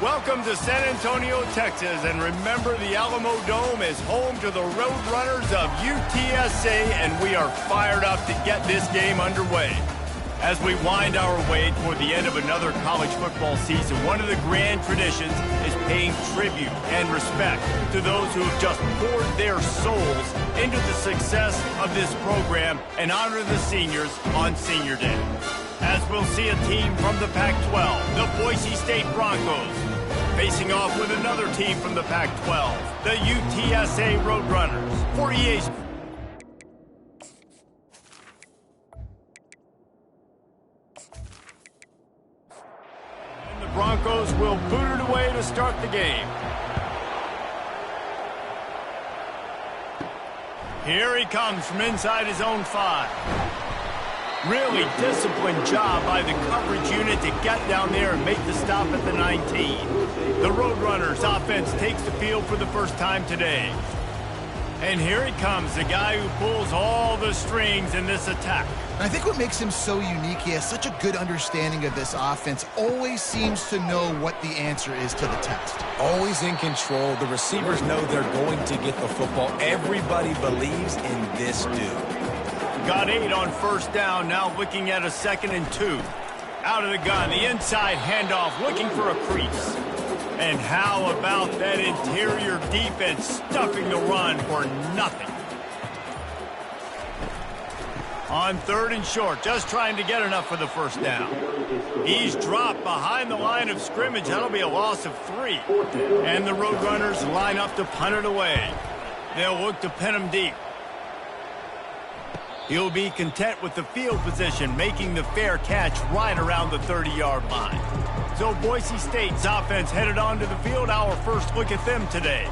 Welcome to San Antonio, Texas, and remember the Alamo Dome is home to the Roadrunners of UTSA, and we are fired up to get this game underway. As we wind our way toward the end of another college football season, one of the grand traditions is paying tribute and respect to those who have just poured their souls into the success of this program and honor the seniors on Senior Day. As we'll see a team from the Pac-12, the Boise State Broncos, facing off with another team from the Pac-12, the UTSA Roadrunners. For EA and the Broncos will boot it away to start the game. Here he comes from inside his own 5. Really disciplined job by the coverage unit to get down there and make the stop at the 19. The Roadrunners offense takes the field for the first time today. And here he comes, the guy who pulls all the strings in this attack. I think what makes him so unique, he has such a good understanding of this offense, always seems to know what the answer is to the test. Always in control. The receivers know they're going to get the football. Everybody believes in this dude. Got 8 on first down, now looking at a 2nd and 2. Out of the gun, the inside handoff, looking for a crease. And how about that interior defense stuffing the run for nothing? On 3rd and short, just trying to get enough for the first down. He's dropped behind the line of scrimmage. That'll be a loss of 3. And the Roadrunners line up to punt it away. They'll look to pin him deep. He'll be content with the field position, making the fair catch right around the 30-yard line. So Boise State's offense headed onto the field. Our first look at them today.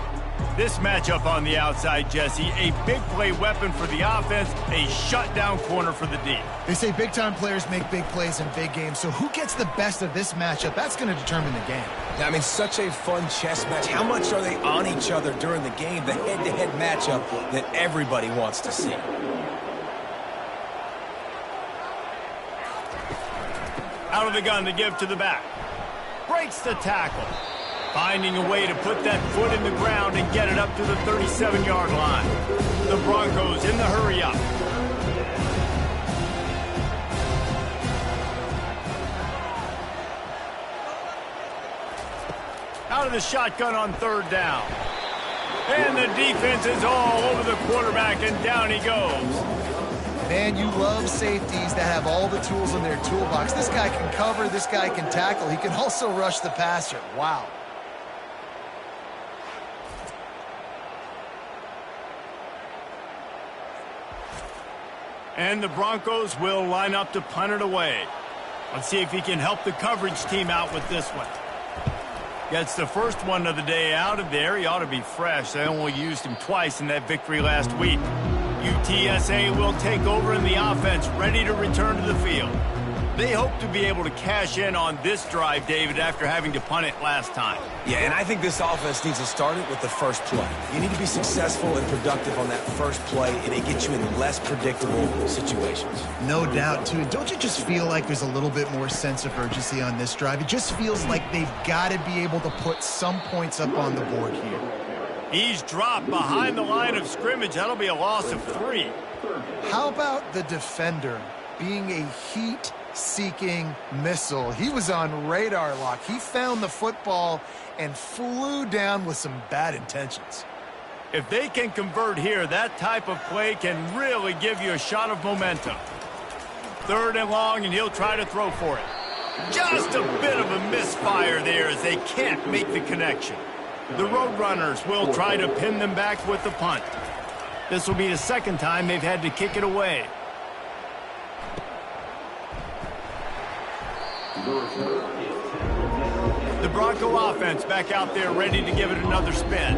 This matchup on the outside, Jesse, a big play weapon for the offense, a shutdown corner for the D. They say big-time players make big plays in big games, so who gets the best of this matchup? That's going to determine the game. I mean, such a fun chess match. How much are they on each other during the game? The head-to-head matchup that everybody wants to see. Out of the gun to give to the back. Breaks the tackle. Finding a way to put that foot in the ground and get it up to the 37-yard line. The Broncos in the hurry up. Out of the shotgun on 3rd down. And the defense is all over the quarterback, and down he goes. Man, you love safeties that have all the tools in their toolbox. This guy can cover, this guy can tackle. He can also rush the passer. Wow. And the Broncos will line up to punt it away. Let's see if he can help the coverage team out with this one. Gets the first one of the day out of there. He ought to be fresh. They only used him twice in that victory last week. UTSA will take over in the offense, ready to return to the field. They hope to be able to cash in on this drive, David, after having to punt it last time. Yeah, and I think this offense needs to start it with the first play. You need to be successful and productive on that first play, and it gets you in less predictable situations. No doubt, too. Don't you just feel like there's a little bit more sense of urgency on this drive? It just feels like they've got to be able to put some points up on the board here. He's dropped behind the line of scrimmage. That'll be a loss of 3. How about the defender being a heat-seeking missile? He was on radar lock. He found the football and flew down with some bad intentions. If they can convert here, that type of play can really give you a shot of momentum. 3rd and long, and he'll try to throw for it. Just a bit of a misfire there as they can't make the connection. The Roadrunners will try to pin them back with the punt. This will be the 2nd time they've had to kick it away. The Bronco offense back out there ready to give it another spin.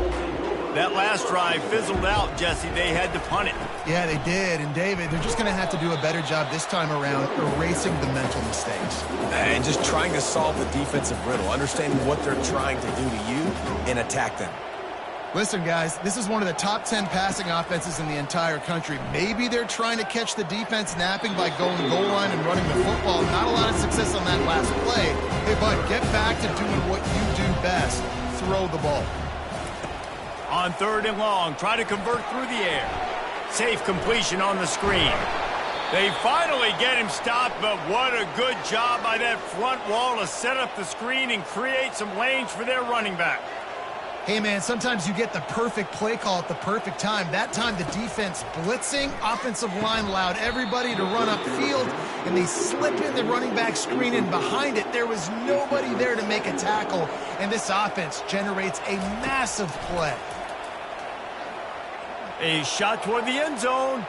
That last drive fizzled out, Jesse. They had to punt it. Yeah, they did. And, David, they're just going to have to do a better job this time around erasing the mental mistakes. And just trying to solve the defensive riddle, understanding what they're trying to do to you and attack them. Listen, guys, this is one of the top 10 passing offenses in the entire country. Maybe they're trying to catch the defense napping by going goal line and running the football. Not a lot of success on that last play. Hey, bud, get back to doing what you do best. Throw the ball. On 3rd and long, try to convert through the air. Safe completion on the screen. They finally get him stopped, but what a good job by that front wall to set up the screen and create some lanes for their running back. Hey, man, sometimes you get the perfect play call at the perfect time. That time, the defense blitzing, offensive line allowed everybody to run upfield, and they slip in the running back screen, and behind it, there was nobody there to make a tackle, and this offense generates a massive play. A shot toward the end zone.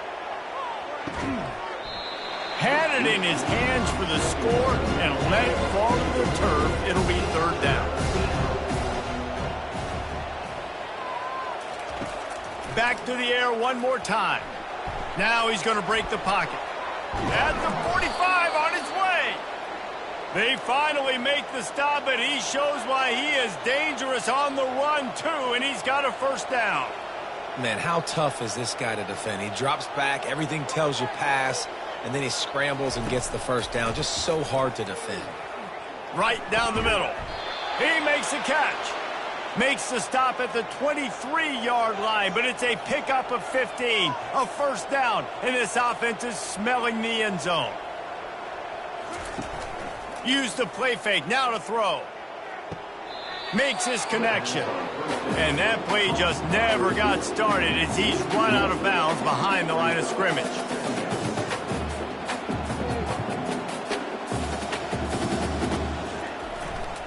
Had it in his hands for the score and let it fall to the turf. It'll be 3rd down. Back to the air one more time. Now he's going to break the pocket. At the 45 on his way. They finally make the stop, and he shows why he is dangerous on the run, too, and he's got a 1st down. Man, how tough is this guy to defend? He drops back, everything tells you pass, and then he scrambles and gets the 1st down. Just so hard to defend. Right down the middle. He makes the catch. Makes the stop at the 23-yard line, but it's a pickup of 15, a 1st down, and this offense is smelling the end zone. Use the play fake, now to throw. Makes his connection. And that play just never got started as he's run out of bounds behind the line of scrimmage.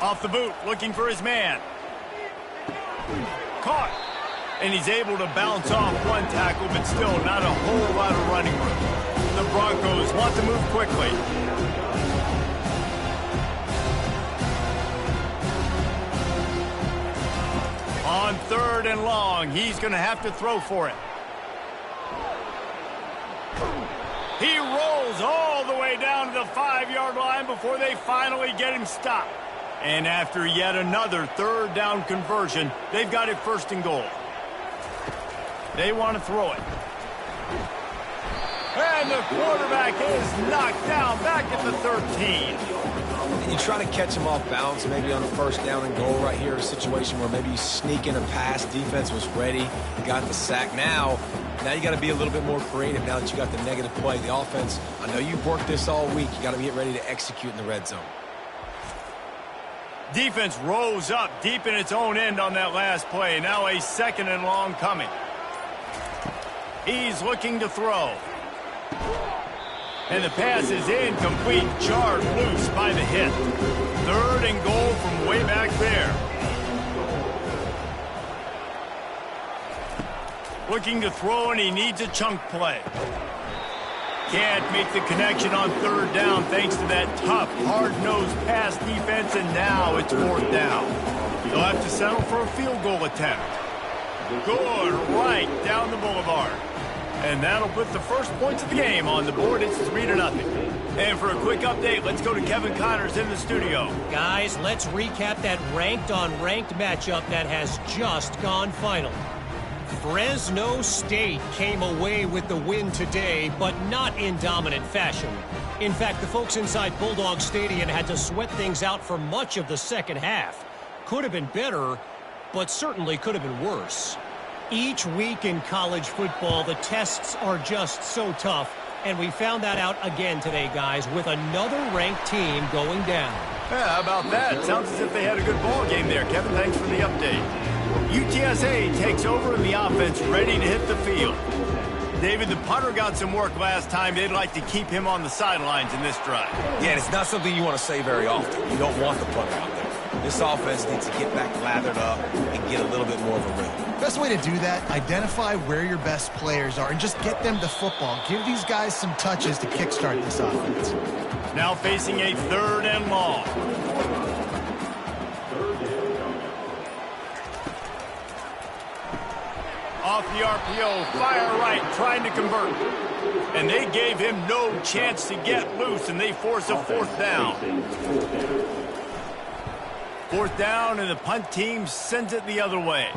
Off the boot, looking for his man. Caught. And he's able to bounce off one tackle, but still not a whole lot of running room. The Broncos want to move quickly. On 3rd and long, he's going to have to throw for it. He rolls all the way down to the 5-yard line before they finally get him stopped. And after yet another 3rd down conversion, they've got it 1st and goal. They want to throw it. And the quarterback is knocked down back at the 13. And you try to catch him off balance, maybe on a 1st down and goal right here, a situation where maybe you sneak in a pass, defense was ready, got the sack. Now you got to be a little bit more creative now that you got the negative play. The offense, I know you've worked this all week. You got to get ready to execute in the red zone. Defense rose up deep in its own end on that last play. Now a 2nd and long coming. He's looking to throw. And the pass is incomplete, jarred loose by the hit. 3rd and goal from way back there. Looking to throw, and he needs a chunk play. Can't make the connection on 3rd down thanks to that tough, hard-nosed pass defense, and now it's 4th down. They'll have to settle for a field goal attempt. Good right down the boulevard. And that'll put the first points of the game on the board. It's 3-0. And for a quick update, let's go to Kevin Connors in the studio. Guys, let's recap that ranked-on-ranked matchup that has just gone final. Fresno State came away with the win today, but not in dominant fashion. In fact, the folks inside Bulldog Stadium had to sweat things out for much of the second half. Could have been better, but certainly could have been worse. Each week in college football, the tests are just so tough, and we found that out again today, guys, with another ranked team going down. Yeah, how about that? Sounds as if they had a good ball game there. Kevin, thanks for the update. UTSA takes over in the offense, ready to hit the field. David, the punter got some work last time. They'd like to keep him on the sidelines in this drive. Yeah, and it's not something you want to say very often. You don't want the punter out there. This offense needs to get back lathered up and get a little bit more of a rhythm. Best way to do that, identify where your best players are and just get them the football. Give these guys some touches to kickstart this offense. Now facing a 3rd and long. Off the RPO, fire right, trying to convert. And they gave him no chance to get loose, and they force a 4th down. 4th down, and the punt team sends it the other way.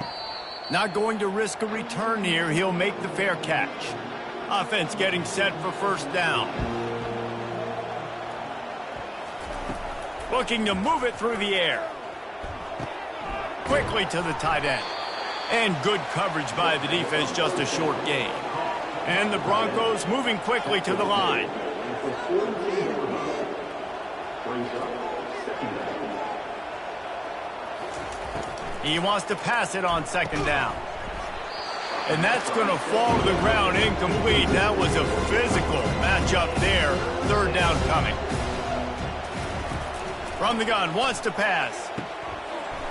Not going to risk a return here. He'll make the fair catch. Offense getting set for first down. Looking to move it through the air. Quickly to the tight end. And good coverage by the defense, just a short gain. And the Broncos moving quickly to the line. He wants to pass it on second down. And that's going to fall to the ground incomplete. That was a physical matchup there. Third down coming. From the gun, wants to pass.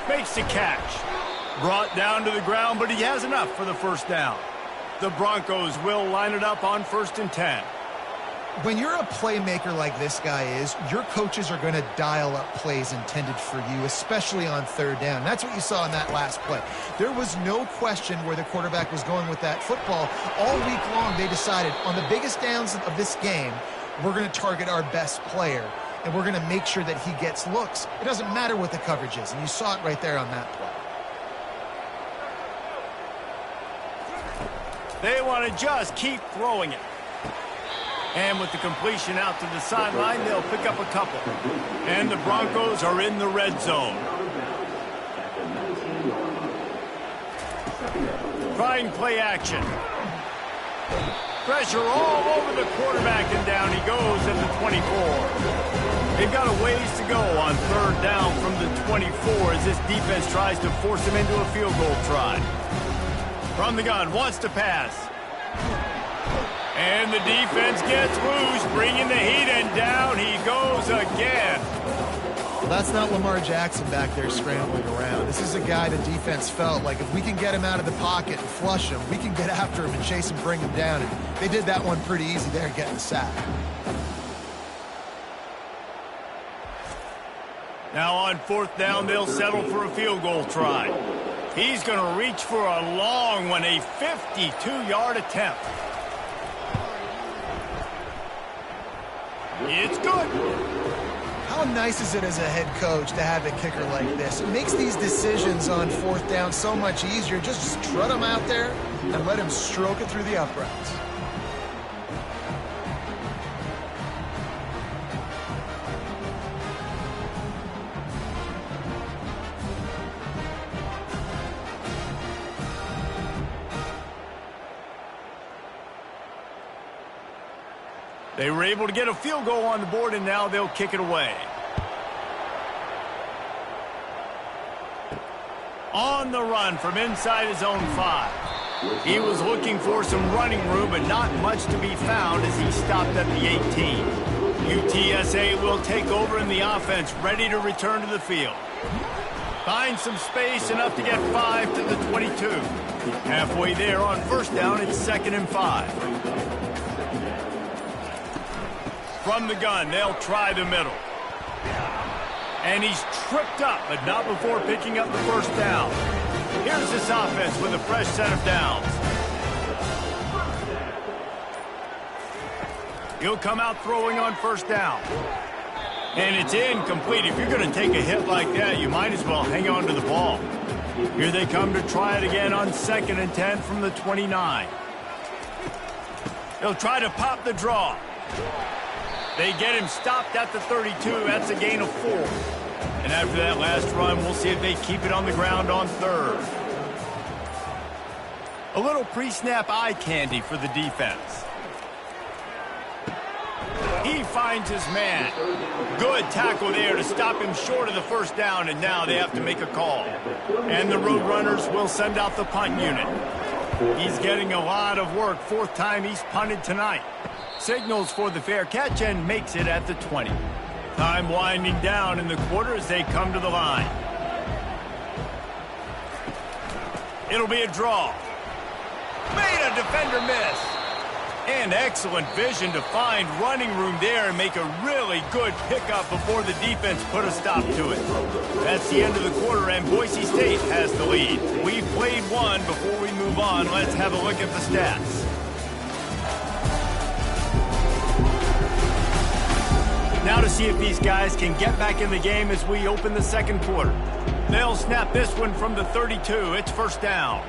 Makes the catch. Brought down to the ground, but he has enough for the first down. The Broncos will line it up on 1st and 10. When you're a playmaker like this guy is, your coaches are going to dial up plays intended for you, especially on third down. That's what you saw in that last play. There was no question where the quarterback was going with that football. All week long, they decided on the biggest downs of this game, we're going to target our best player, and we're going to make sure that he gets looks. It doesn't matter what the coverage is, and you saw it right there on that play. They want to just keep throwing it. And with the completion out to the sideline, they'll pick up a couple. And the Broncos are in the red zone. Trying play action. Pressure all over the quarterback, and down he goes at the 24. They've got a ways to go on third down from the 24 as this defense tries to force him into a field goal try. From the gun, wants to pass. And the defense gets loose, bringing the heat, and down he goes again. Well, that's not Lamar Jackson back there scrambling around. This is a guy the defense felt like if we can get him out of the pocket and flush him, we can get after him and chase him, bring him down. And they did that one pretty easy there, getting the sack. Now on 4th down, they'll settle for a field goal try. He's going to reach for a long one, a 52-yard attempt. It's good. How nice is it as a head coach to have a kicker like this? It makes these decisions on 4th down so much easier. Just strut him out there and let him stroke it through the uprights. They were able to get a field goal on the board, and now they'll kick it away. On the run from inside his own 5. He was looking for some running room, but not much to be found as he stopped at the 18. UTSA will take over in the offense, ready to return to the field. Finds some space, enough to get 5 to the 22. Halfway there on 1st down, it's 2nd and 5. From the gun, they'll try the middle. And he's tripped up, but not before picking up the first down. Here's this offense with a fresh set of downs. He'll come out throwing on 1st down. And it's incomplete. If you're going to take a hit like that, you might as well hang on to the ball. Here they come to try it again on 2nd and 10 from the 29. They'll try to pop the draw. They get him stopped at the 32. That's a gain of 4. And after that last run, we'll see if they keep it on the ground on 3rd. A little pre-snap eye candy for the defense. He finds his man. Good tackle there to stop him short of the first down, and now they have to make a call. And the Roadrunners will send out the punt unit. He's getting a lot of work. 4th time he's punted tonight. Signals for the fair catch and makes it at the 20. Time winding down in the quarter as they come to the line. It'll be a draw. Made a defender miss. And excellent vision to find running room there and make a really good pickup before the defense put a stop to it. That's the end of the quarter, and Boise State has the lead. We've played one. Before we move on, let's have a look at the stats. Now to see if these guys can get back in the game as we open the 2nd quarter. They'll snap this one from the 32. It's 1st down.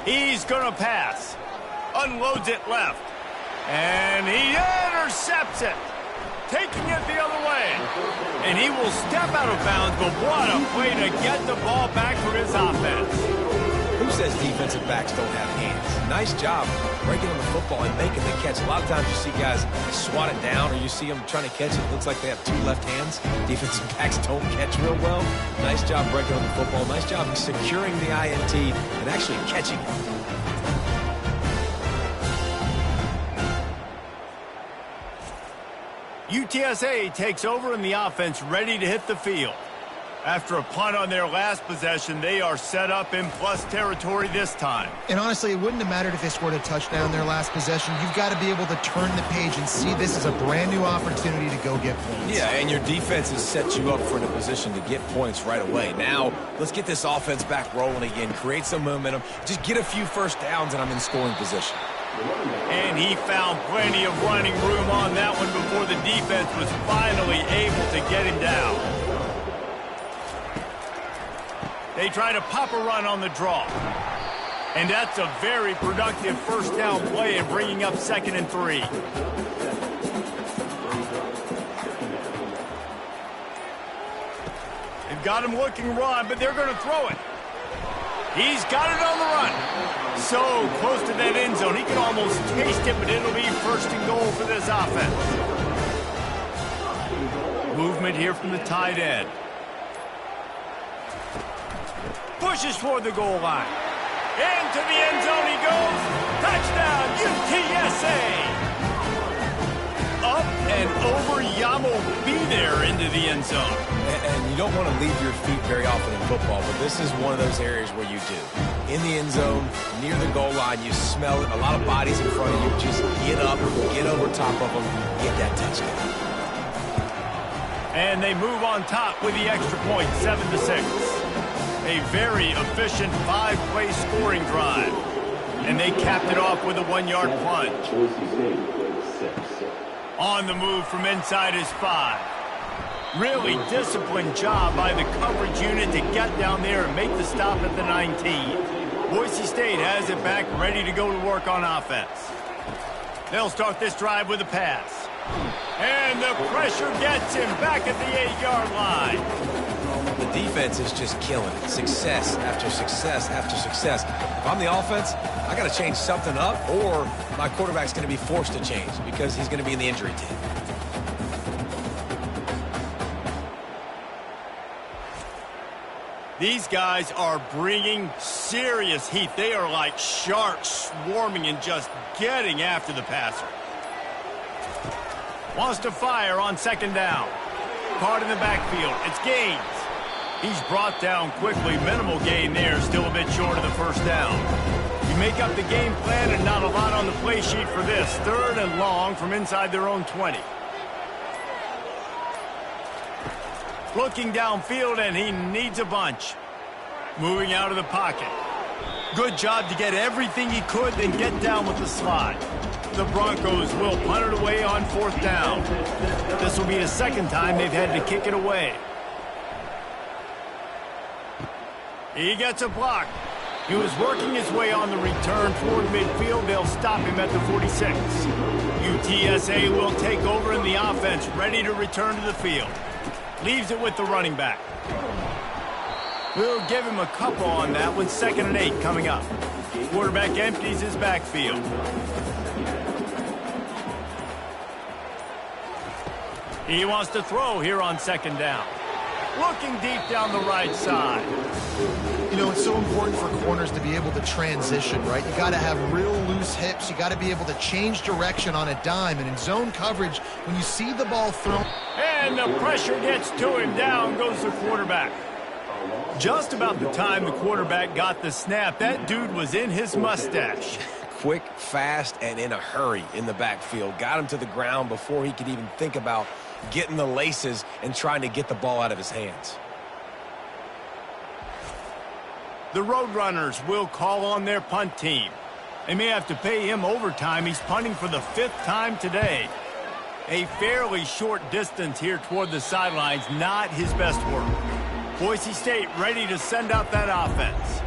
He's going to pass. Unloads it left. And he intercepts it. Taking it the other way. And he will step out of bounds, but what a play to get the ball back for his offense. Who says defensive backs don't have hands? Nice job breaking on the football and making the catch. A lot of times you see guys swat it down, or you see them trying to catch it. It looks like they have two left hands. Defensive backs don't catch real well. Nice job breaking on the football. Nice job securing the INT and actually catching it. UTSA takes over in the offense, ready to hit the field. After a punt on their last possession, they are set up in plus territory this time. And honestly, it wouldn't have mattered if they scored a touchdown their last possession. You've got to be able to turn the page and see this as a brand new opportunity to go get points. Yeah, and your defense has set you up for a position to get points right away. Now, let's get this offense back rolling again, create some momentum, just get a few first downs, and I'm in scoring position. And he found plenty of running room on that one before the defense was finally able to get him down. They try to pop a run on the draw. And that's a very productive first down play and bringing up 2nd and 3. They've got him looking run, but they're going to throw it. He's got it on the run. So close to that end zone. He can almost taste it, but it'll be 1st and goal for this offense. Movement here from the tight end. Pushes toward the goal line. Into the end zone he goes. Touchdown, UTSA. Up and over. Yamo be there into the end zone. And you don't want to leave your feet very often in football, but this is one of those areas where you do. In the end zone, near the goal line, you smell it. A lot of bodies in front of you. Just get up, get over top of them, get that touchdown. And they move on top with the extra point, 7-6. A very efficient 5-play scoring drive. And they capped it off with a 1-yard plunge. On the move from inside his 5. Really disciplined job by the coverage unit to get down there and make the stop at the 19. Boise State has it back, ready to go to work on offense. They'll start this drive with a pass. And the pressure gets him back at the 8-yard line. The defense is just killing it. Success after success after success. If I'm the offense, I got to change something up, or my quarterback's going to be forced to change because he's going to be in the injury team. These guys are bringing serious heat. They are like sharks swarming and just getting after the passer. Wants to fire on 2nd down. Caught in the backfield. It's Gaines. He's brought down quickly. Minimal gain there. Still a bit short of the 1st down. You make up the game plan and not a lot on the play sheet for this. 3rd and long from inside their own 20. Looking downfield, and he needs a bunch. Moving out of the pocket. Good job to get everything he could, then get down with the slide. The Broncos will punt it away on 4th down. This will be the 2nd time they've had to kick it away. He gets a block. He was working his way on the return toward midfield. They'll stop him at the 46. UTSA will take over in the offense, ready to return to the field. Leaves it with the running back. We'll give him a couple on that one. 2nd and 8 coming up. Quarterback empties his backfield. He wants to throw here on 2nd down. Looking deep down the right side. You know, it's so important for corners to be able to transition, right? You got to have real loose hips. You got to be able to change direction on a dime. And in zone coverage, when you see the ball thrown... And the pressure gets to him. Down goes the quarterback. Just about the time the quarterback got the snap, that dude was in his mustache. Quick, fast, and in a hurry in the backfield. Got him to the ground before he could even think about getting the laces and trying to get the ball out of his hands. The Roadrunners will call on their punt team. They may have to pay him overtime. He's punting for the 5th time today. A fairly short distance here toward the sidelines, not his best work. Boise State ready to send out that offense.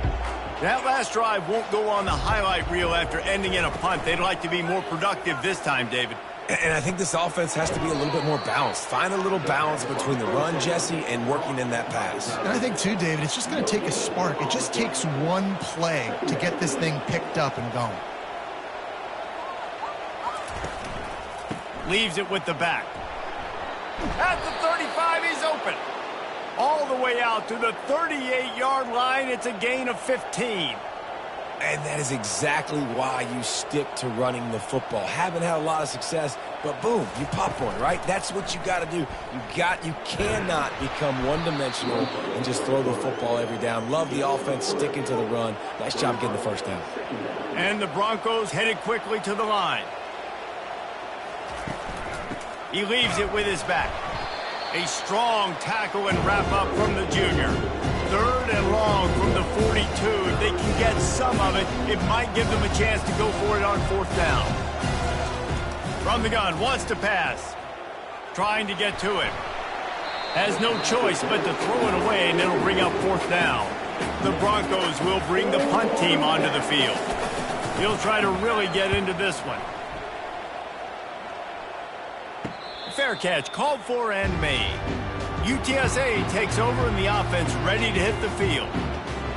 That last drive won't go on the highlight reel after ending in a punt. They'd like to be more productive this time, David. And I think this offense has to be a little bit more balanced. Find a little balance between the run, Jesse, and working in that pass. And I think, too, David, it's just going to take a spark. It just takes one play to get this thing picked up and going. Leaves it with the back. At the 35, he's open. All the way out to the 38-yard line. It's a gain of 15. And that is exactly why you stick to running the football. Haven't had a lot of success, but boom, you pop one, right? That's what you got to do. You cannot become one-dimensional and just throw the football every down. Love the offense sticking to the run. Nice job getting the first down. And the Broncos headed quickly to the line. He leaves it with his back. A strong tackle and wrap up from the junior. 3rd and long from the 42. If they can get some of it, it might give them a chance to go for it on 4th down. From the gun, wants to pass. Trying to get to it. Has no choice but to throw it away, and it'll bring up 4th down. The Broncos will bring the punt team onto the field. He'll try to really get into this one. Fair catch, called for and made. UTSA takes over and the offense ready to hit the field.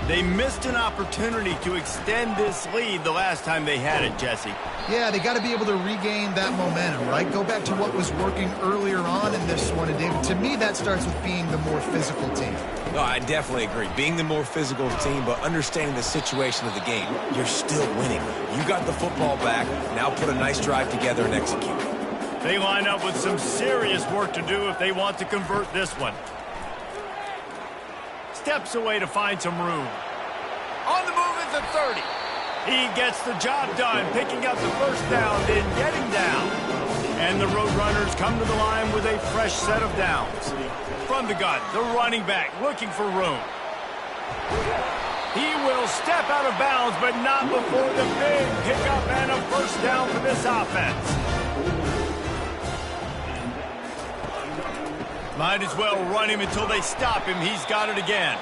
They missed an opportunity to extend this lead the last time they had it, Jesse. Yeah, they got to be able to regain that momentum, right? Go back to what was working earlier on in this one. And, David, to me, that starts with being the more physical team. No, I definitely agree. Being the more physical team, but understanding the situation of the game. You're still winning. You got the football back. Now put a nice drive together and execute. They line up with some serious work to do if they want to convert this one. Steps away to find some room. On the move at the 30. He gets the job done, picking up the first down, then getting down. And the Roadrunners come to the line with a fresh set of downs. From the gun, the running back looking for room. He will step out of bounds, but not before the big pickup and a first down for this offense. Might as well run him until they stop him. He's got it again.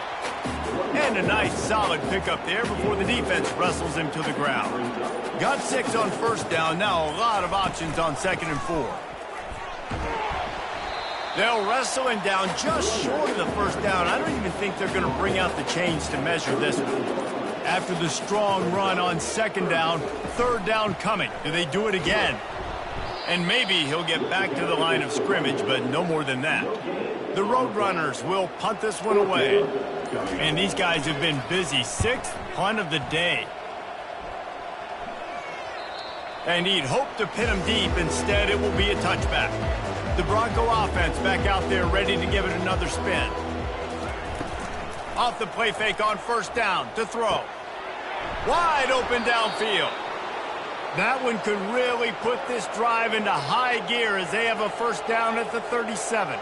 And a nice solid pickup there before the defense wrestles him to the ground. Got 6 on first down. Now a lot of options on 2nd and 4. They'll wrestle him down just short of the first down. I don't even think they're going to bring out the chains to measure this one. After the strong run on 2nd down, 3rd down coming. Do they do it again? And maybe he'll get back to the line of scrimmage, but no more than that. The Roadrunners will punt this one away. And these guys have been busy. 6th punt of the day. And he'd hoped to pin him deep. Instead, it will be a touchback. The Bronco offense back out there ready to give it another spin. Off the play fake on first down to throw. Wide open downfield. That one could really put this drive into high gear as they have a first down at the 37.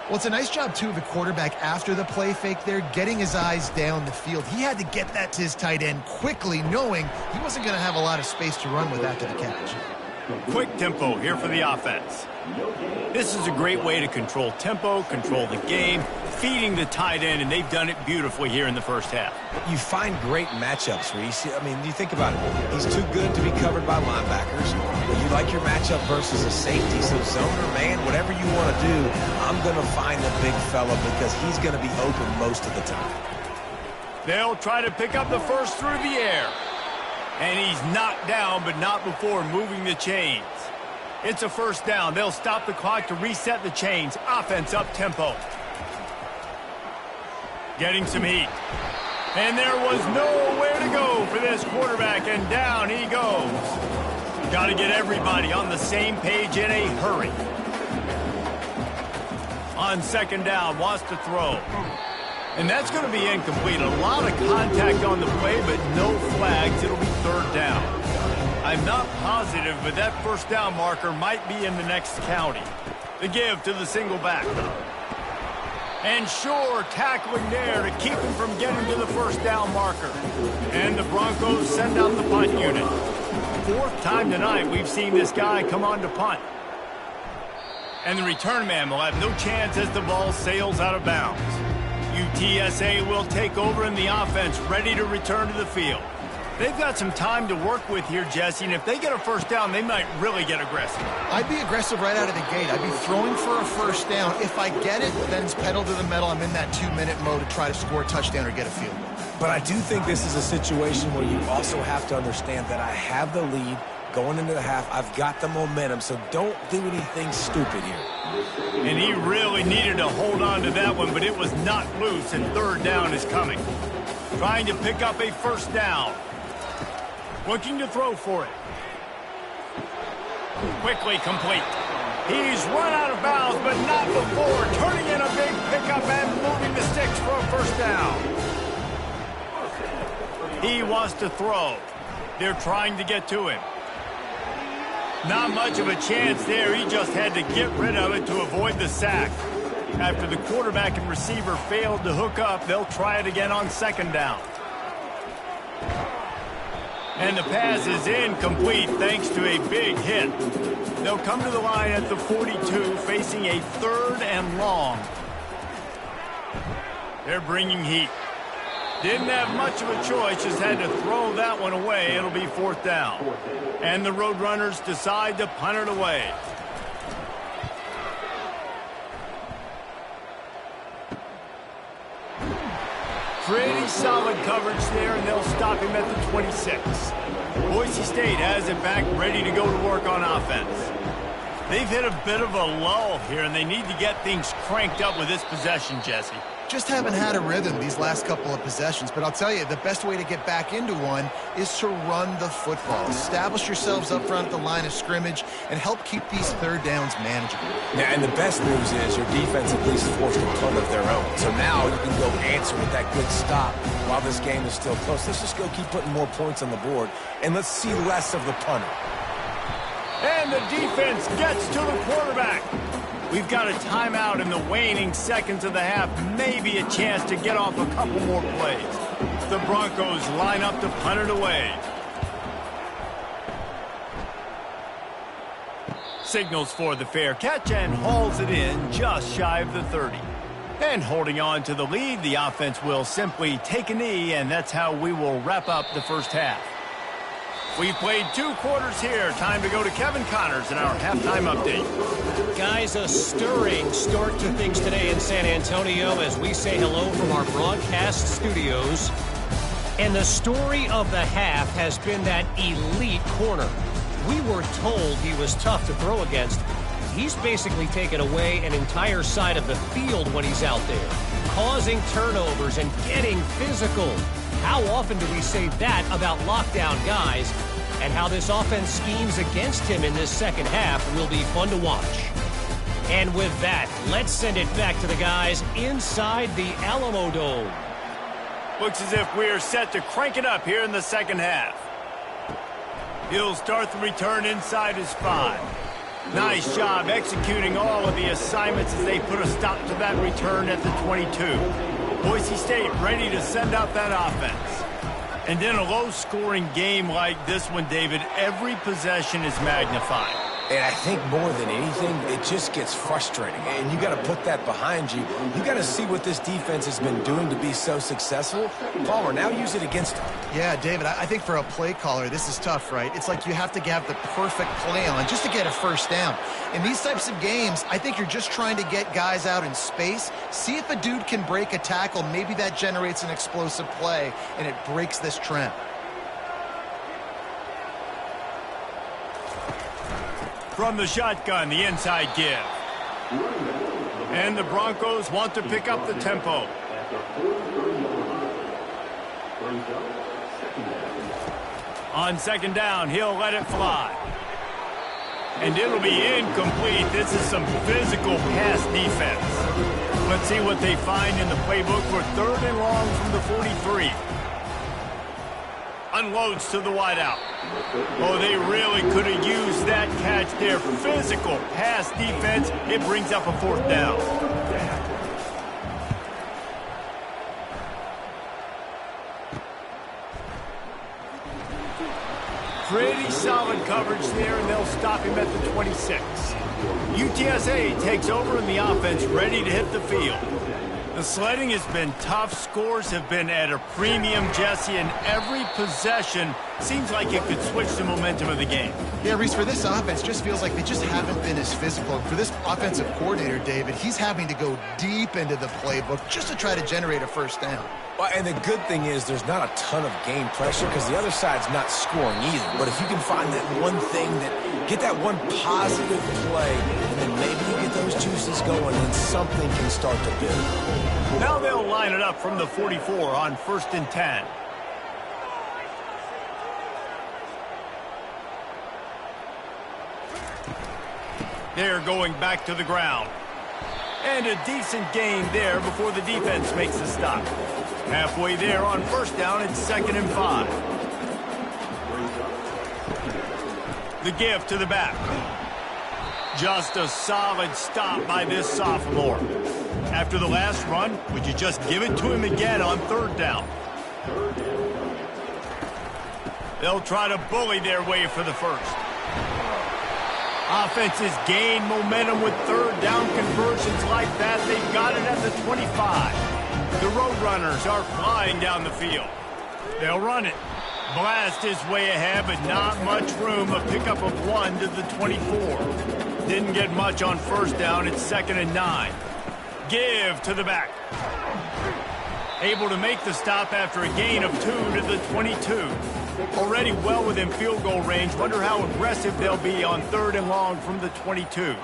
Well, it's a nice job, too, of the quarterback after the play fake there, getting his eyes down the field. He had to get that to his tight end quickly, knowing he wasn't going to have a lot of space to run with after the catch. Quick tempo here for the offense. This is a great way to control tempo, control the game, feeding the tight end, and they've done it beautifully here in the first half. You find great matchups, Reese. I mean, you think about it. He's too good to be covered by linebackers. You like your matchup versus a safety. So zone or man, whatever you want to do, I'm going to find the big fella because he's going to be open most of the time. They'll try to pick up the first through the air. And he's knocked down, but not before moving the chains. It's a first down. They'll stop the clock to reset the chains. Offense up tempo. Getting some heat. And there was nowhere to go for this quarterback, and down he goes. Got to get everybody on the same page in a hurry. On 2nd down, wants to throw. And that's going to be incomplete. A lot of contact on the play, but no flags. It'll be 3rd down. I'm not positive, but that first down marker might be in the next county. The give to the single back. And sure, tackling there to keep him from getting to the first down marker. And the Broncos send out the punt unit. 4th time tonight we've seen this guy come on to punt. And the return man will have no chance as the ball sails out of bounds. UTSA will take over in the offense, ready to return to the field. They've got some time to work with here, Jesse, and if they get a first down, they might really get aggressive. I'd be aggressive right out of the gate. I'd be throwing for a first down. If I get it, then it's pedal to the metal. I'm in that 2-minute mode to try to score a touchdown or get a field goal. But I do think this is a situation where you also have to understand that I have the lead going into the half. I've got the momentum, so don't do anything stupid here. And he really needed to hold on to that one, but it was not loose, and third down is coming. Trying to pick up a first down. Looking to throw for it. Quickly complete. He's run out of bounds, but not before turning in a big pickup and moving the sticks for a first down. He wants to throw. They're trying to get to him. Not much of a chance there. He just had to get rid of it to avoid the sack. After the quarterback and receiver failed to hook up, they'll try it again on second down. And the pass is incomplete thanks to a big hit. They'll come to the line at the 42, facing a third and long. They're bringing heat. Didn't have much of a choice, just had to throw that one away. It'll be fourth down. And the Roadrunners decide to punt it away. Pretty solid coverage there, and they'll stop him at the 26. Boise State has it back, ready to go to work on offense. They've hit a bit of a lull here, and they need to get things cranked up with this possession, Jesse. Just haven't had a rhythm these last couple of possessions, but I'll tell you, the best way to get back into one is to run the football. Establish yourselves up front at the line of scrimmage and help keep these third downs manageable. Yeah, and the best news is your defense at least forced a punt of their own. So now you can go answer with that good stop while this game is still close. Let's just go keep putting more points on the board, and let's see less of the punter. And the defense gets to the quarterback. We've got a timeout in the waning seconds of the half. Maybe a chance to get off a couple more plays. The Broncos line up to punt it away. Signals for the fair catch and hauls it in just shy of the 30. And holding on to the lead, the offense will simply take a knee, and that's how we will wrap up the first half. We've played 2 quarters here. Time to go to Kevin Connors in our halftime update. Guys, a stirring start to things today in San Antonio as we say hello from our broadcast studios. And the story of the half has been that elite corner. We were told he was tough to throw against. He's basically taken away an entire side of the field when he's out there, causing turnovers and getting physical. How often do we say that about lockdown guys? And how this offense schemes against him in this second half will be fun to watch. And with that, let's send it back to the guys inside the Alamo Dome. Looks as if we're set to crank it up here in the second half. He'll start the return inside his 5. Nice job executing all of the assignments as they put a stop to that return at the 22. Boise State ready to send out that offense. And in a low-scoring game like this one, David, every possession is magnified. And I think more than anything, it just gets frustrating. And you got to put that behind you. You got to see what this defense has been doing to be so successful. Palmer, now use it against them. Yeah, David, I think for a play caller, this is tough, right? It's like you have to have the perfect play on just to get a first down. In these types of games, I think you're just trying to get guys out in space, see if a dude can break a tackle. Maybe that generates an explosive play, and it breaks this trend. From the shotgun, the inside give. And the Broncos want to pick up the tempo. On second down, he'll let it fly. And it'll be incomplete. This is some physical pass defense. Let's see what they find in the playbook for third and long from the 43. Unloads to the wideout. Oh, they really could have used that catch there. Physical pass defense. It brings up a fourth down. Pretty solid coverage there, and they'll stop him at the 26. UTSA takes over in the offense, ready to hit the field. The sledding has been tough. Scores have been at a premium, Jesse, and every possession seems like it could switch the momentum of the game. Yeah, Reese, for this offense, just feels like they just haven't been as physical. And for this offensive coordinator, David, he's having to go deep into the playbook just to try to generate a first down. Well, and the good thing is there's not a ton of game pressure because the other side's not scoring either. But if you can find that one thing get that one positive play, and then maybe you get those juices going, and something can start to build. Now they'll line it up from the 44 on 1st and 10. They're going back to the ground. And a decent gain there before the defense makes the stop. Halfway there on 1st down, it's 2nd and 5. The give to the back. Just a solid stop by this sophomore. After the last run, would you just give it to him again on 3rd down? They'll try to bully their way for the first. Offenses gain momentum with 3rd down conversions like that. They've got it at the 25. The Roadrunners are flying down the field. They'll run it. Blast his way ahead, but not much room. A pickup of 1 to the 24. Didn't get much on 1st down. It's 2nd and 9. Give to the back. Able to make the stop after a gain of 2 to the 22. Already well within field goal range. Wonder how aggressive they'll be on 3rd and long from the 22.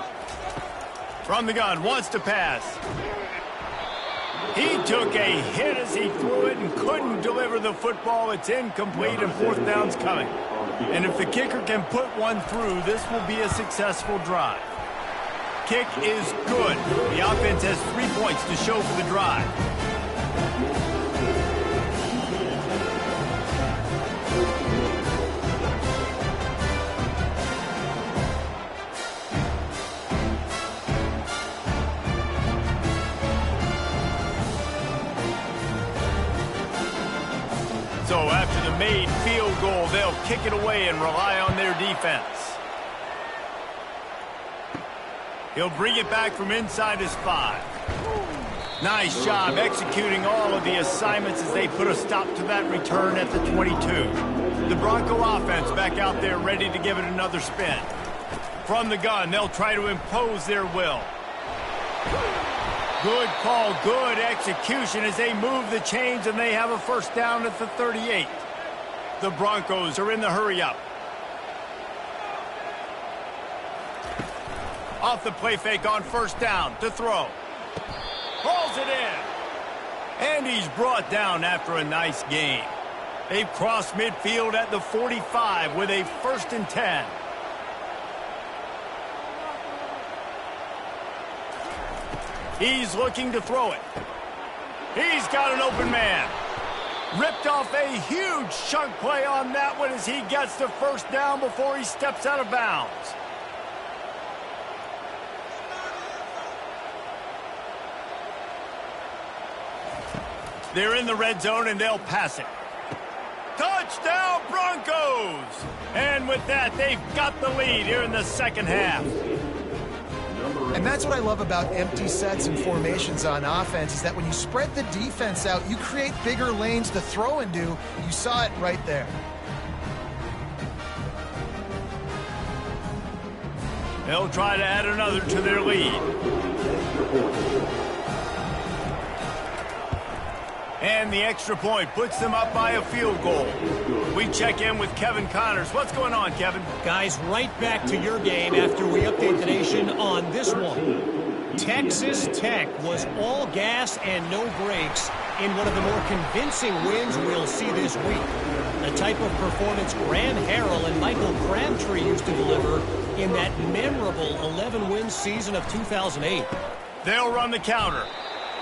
From the gun, wants to pass. He took a hit as he threw it and couldn't deliver the football. It's incomplete and 4th down's coming. And if the kicker can put one through, this will be a successful drive. Kick is good. The offense has 3 points to show for the drive. So after the made field goal, they'll kick it away and rely on their defense. He'll bring it back from inside his 5. Nice job executing all of the assignments as they put a stop to that return at the 22. The Bronco offense back out there ready to give it another spin. From the gun, they'll try to impose their will. Good call, good execution as they move the chains, and they have a 1st down at the 38. The Broncos are in the hurry-up. Off the play fake on 1st down to throw. Hauls it in. And he's brought down after a nice gain. They've crossed midfield at the 45 with a 1st and 10. He's looking to throw it. He's got an open man. Ripped off a huge chunk play on that one as he gets the 1st down before he steps out of bounds. They're in the red zone and they'll pass it. Touchdown Broncos! And with that, they've got the lead here in the 2nd half. And that's what I love about empty sets and formations on offense is that when you spread the defense out, you create bigger lanes to throw into. You saw it right there. They'll try to add another to their lead. And the extra point puts them up by a field goal. We check in with Kevin Connors. What's going on, Kevin? Guys, right back to your game after we update the nation on this one. Texas Tech was all gas and no brakes in one of the more convincing wins we'll see this week. The type of performance Graham Harrell and Michael Crabtree used to deliver in that memorable 11-win season of 2008. They'll run the counter.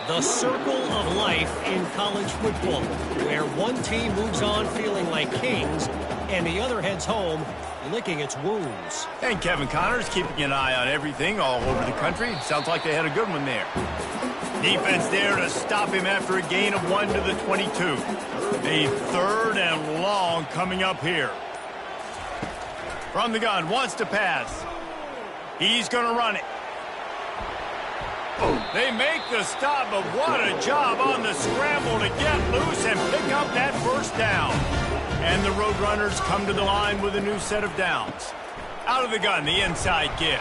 The circle of life in college football, where one team moves on feeling like kings and the other heads home licking its wounds. And Kevin Connors keeping an eye on everything all over the country. Sounds like they had a good one there. Defense there to stop him after a gain of 1 to the 22. A 3rd and long coming up here. From the gun, wants to pass. He's going to run it. They make the stop, but what a job on the scramble to get loose and pick up that first down. And the Roadrunners come to the line with a new set of downs. Out of the gun, the inside give.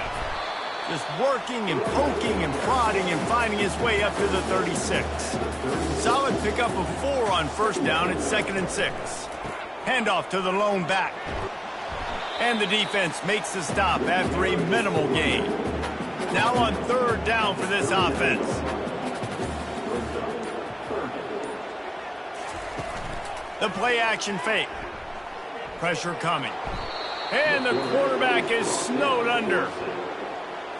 Just working and poking and prodding and finding his way up to the 36. Solid pickup of 4 on first down. It's 2nd and 6. Handoff to the lone back. And the defense makes the stop after a minimal gain. Now on 3rd down for this offense. The play action fake. Pressure coming. And the quarterback is snowed under.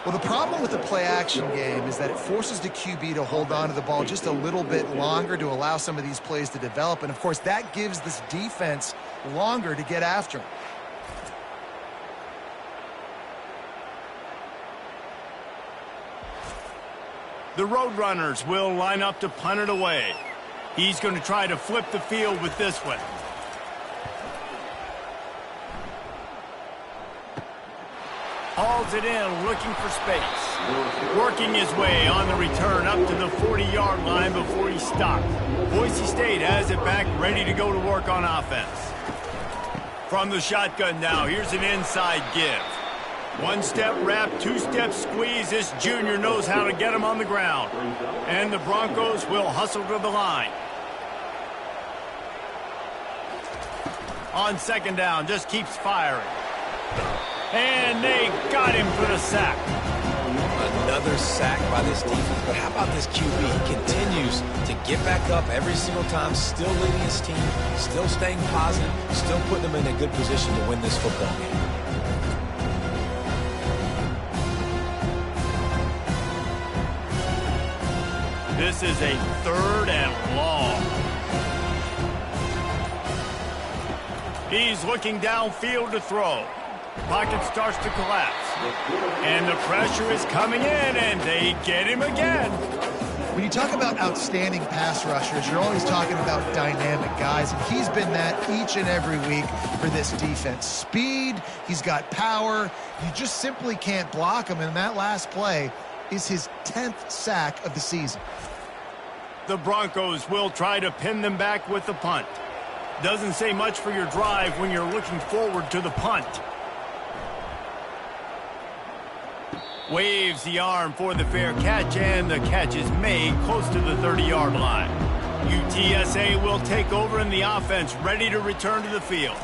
Well, the problem with the play-action game is that it forces the QB to hold on to the ball just a little bit longer to allow some of these plays to develop. And, of course, that gives this defense longer to get after him. The Roadrunners will line up to punt it away. He's going to try to flip the field with this one. Hauls it in, looking for space. Working his way on the return up to the 40-yard line before he stopped. Boise State has it back, ready to go to work on offense. From the shotgun now, here's an inside give. 1-step wrap, 2-step squeeze. This junior knows how to get him on the ground. And the Broncos will hustle to the line. On 2nd down, just keeps firing. And they got him for the sack. Another sack by this defense. But how about this QB? He continues to get back up every single time, still leading his team, still staying positive, still putting them in a good position to win this football game. This is a 3rd and long. He's looking downfield to throw. Pocket starts to collapse. And the pressure is coming in, and they get him again. When you talk about outstanding pass rushers, you're always talking about dynamic guys, and he's been that each and every week for this defense. Speed, he's got power. You just simply can't block him, and that last play is his 10th sack of the season. The Broncos will try to pin them back with the punt. Doesn't say much for your drive when you're looking forward to the punt. Waves the arm for the fair catch, and the catch is made close to the 30-yard line. UTSA will take over in the offense, ready to return to the field.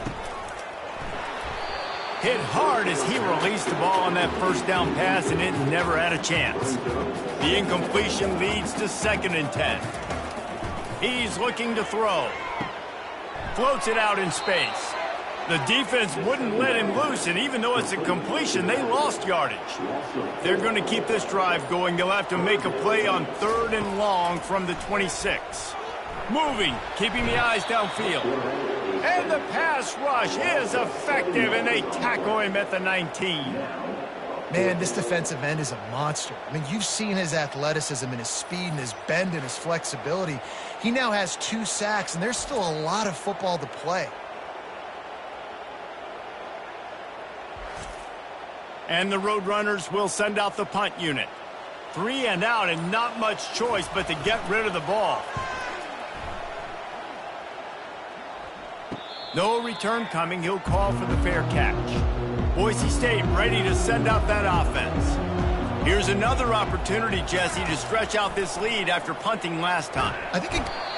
Hit hard as he released the ball on that first down pass, and it never had a chance. The incompletion leads to 2nd and 10. He's looking to throw. Floats it out in space. The defense wouldn't let him loose, and even though it's a completion, they lost yardage. They're going to keep this drive going. They'll have to make a play on 3rd and long from the 26. Moving, keeping the eyes downfield. And the pass rush is effective, and they tackle him at the 19. Man, this defensive end is a monster. I mean, you've seen his athleticism and his speed and his bend and his flexibility. He now has 2 sacks, and there's still a lot of football to play. And the Roadrunners will send out the punt unit. 3 and out, and not much choice but to get rid of the ball. No return coming. He'll call for the fair catch. Boise State ready to send out that offense. Here's another opportunity, Jesse, to stretch out this lead after punting last time.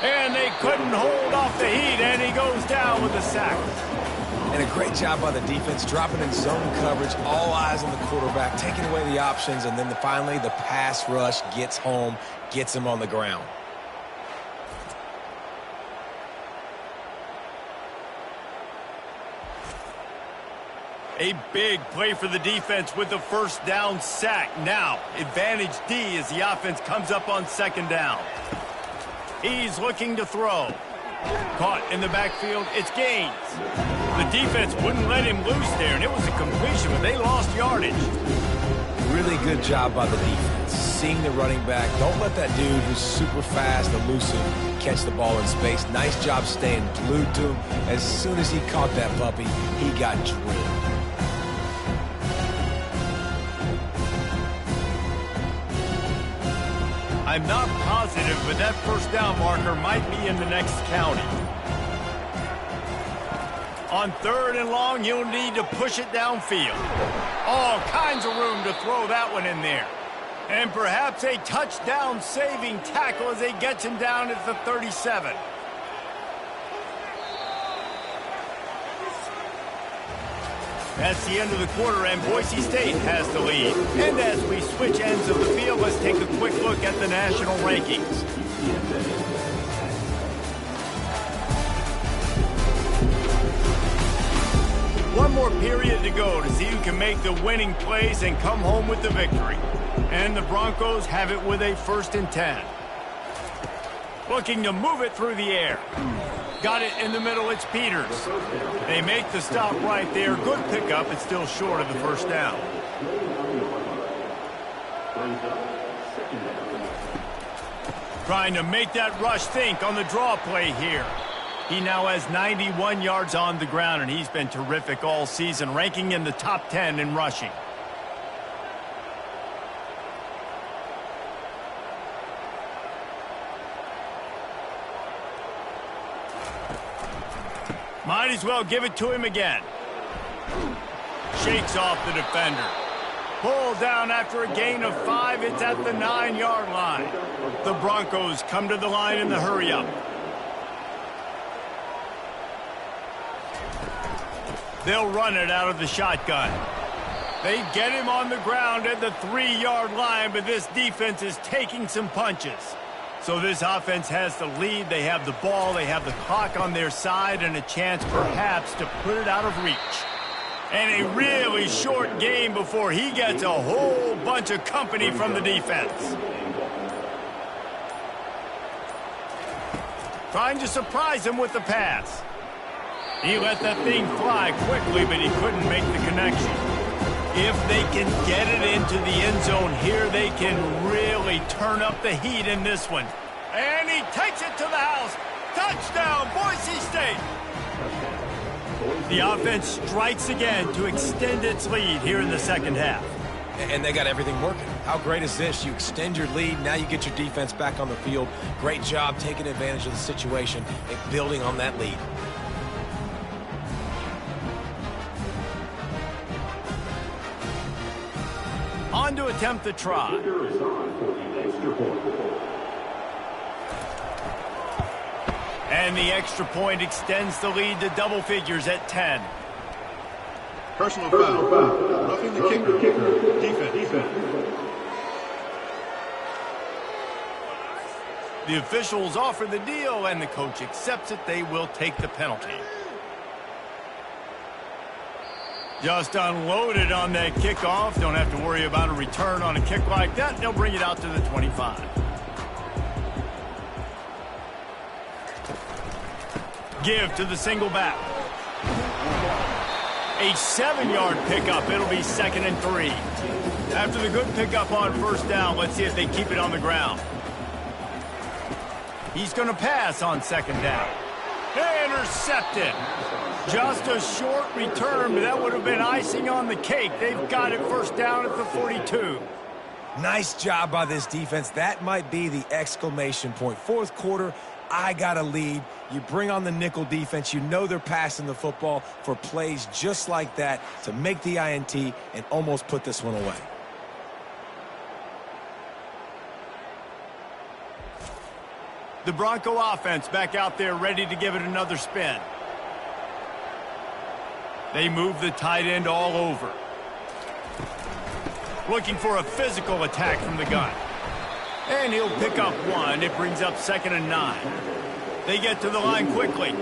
And they couldn't hold off the heat, and he goes down with a sack. And a great job by the defense, dropping in zone coverage, all eyes on the quarterback, taking away the options, and then finally the pass rush gets home, gets him on the ground. A big play for the defense with the first down sack. Now, advantage D as the offense comes up on 2nd down. He's looking to throw. Caught in the backfield, it's Gaines. The defense wouldn't let him loose there, and it was a completion, but they lost yardage. Really good job by the defense. Seeing the running back. Don't let that dude who's super fast, elusive, catch the ball in space. Nice job staying glued to him. As soon as he caught that puppy, he got drilled. I'm not positive, but that first down marker might be in the next county. On 3rd and long, you'll need to push it downfield. All kinds of room to throw that one in there. And perhaps a touchdown-saving tackle as he gets him down at the 37. That's the end of the quarter, and Boise State has the lead. And as we switch ends of the field, let's take a quick look at the national rankings. One more period to go to see who can make the winning plays and come home with the victory. And the Broncos have it with a 1st and 10. Looking to move it through the air. Got it in the middle, it's Peters. They make the stop right there. Good pickup, it's still short of the first down. Trying to make that rush think on the draw play here. He now has 91 yards on the ground, and he's been terrific all season, ranking in the top 10 in rushing. Might as well give it to him again. Shakes off the defender. Pulled down after a gain of 5. It's at the 9-yard line. The Broncos come to the line in the hurry-up. They'll run it out of the shotgun. They get him on the ground at the 3-yard line, but this defense is taking some punches. So this offense has the lead. They have the ball. They have the clock on their side and a chance perhaps to put it out of reach. And a really short game before he gets a whole bunch of company from the defense. Trying to surprise him with the pass. He let that thing fly quickly, but he couldn't make the connection. If they can get it into the end zone here, they can really turn up the heat in this one. And he takes it to the house. Touchdown, Boise State. The offense strikes again to extend its lead here in the second half. And they got everything working. How great is this? You extend your lead, now you get your defense back on the field. Great job taking advantage of the situation and building on that lead. On to attempt the try. And the extra point extends the lead to double figures at 10. Personal foul. Roughing the kicker. Defense. The officials offer the deal, and the coach accepts it. They will take the penalty. Just unloaded on that kickoff. Don't have to worry about a return on a kick like that. They'll bring it out to the 25. Give to the single back. A 7-yard pickup. It'll be 2nd and 3. After the good pickup on first down, let's see if they keep it on the ground. He's going to pass on 2nd down. Intercepted. Just a short return, but that would have been icing on the cake. They've got it first down at the 42. Nice job by this defense. That might be the exclamation point. Fourth quarter, I got a lead. You bring on the nickel defense. You know they're passing the football for plays just like that to make the INT and almost put this one away. The Bronco offense back out there ready to give it another spin. They move the tight end all over. Looking for a physical attack from the gun. And he'll pick up one. It brings up 2nd and 9. They get to the line quickly.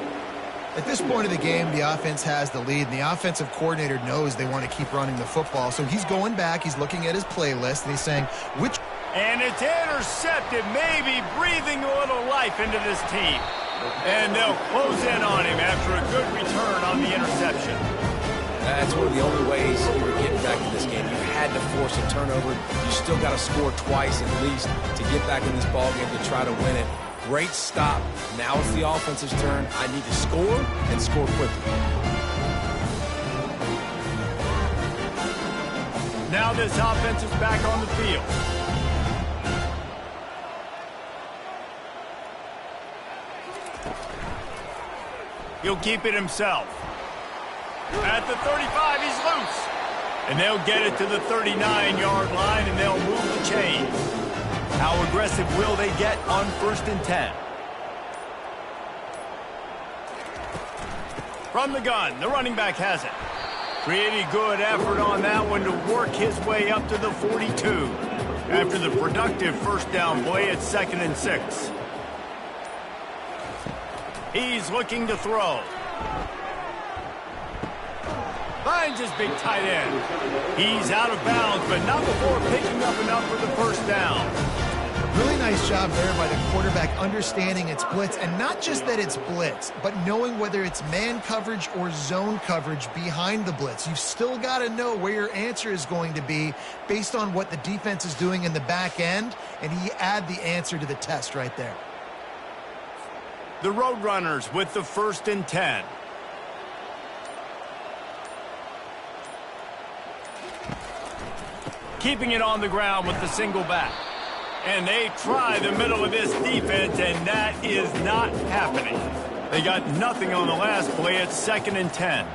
At this point of the game, the offense has the lead, and the offensive coordinator knows they want to keep running the football. So he's going back, he's looking at his playlist, and he's saying, which... And it's intercepted, maybe breathing a little life into this team. And they'll close in on him after a good return on the interception. That's one of the only ways you were getting back in this game. You had to force a turnover. You still got to score twice at least to get back in this ballgame to try to win it. Great stop. Now it's the offense's turn. I need to score and score quickly. Now this offense is back on the field. He'll keep it himself. At the 35, he's loose. And they'll get it to the 39-yard line, and they'll move the chains. How aggressive will they get on 1st and 10? From the gun, the running back has it. Pretty good effort on that one to work his way up to the 42. After the productive first down play at 2nd and 6. He's looking to throw. Finds his big tight end. He's out of bounds, but not before picking up enough for the first down. Really nice job there by the quarterback understanding it's blitz, and not just that it's blitz, but knowing whether it's man coverage or zone coverage behind the blitz. You've still got to know where your answer is going to be based on what the defense is doing in the back end, and he add the answer to the test right there. The Roadrunners with the 1st and 10. Keeping it on the ground with the single back. And they try the middle of this defense, and that is not happening. They got nothing on the last play at 2nd and 10.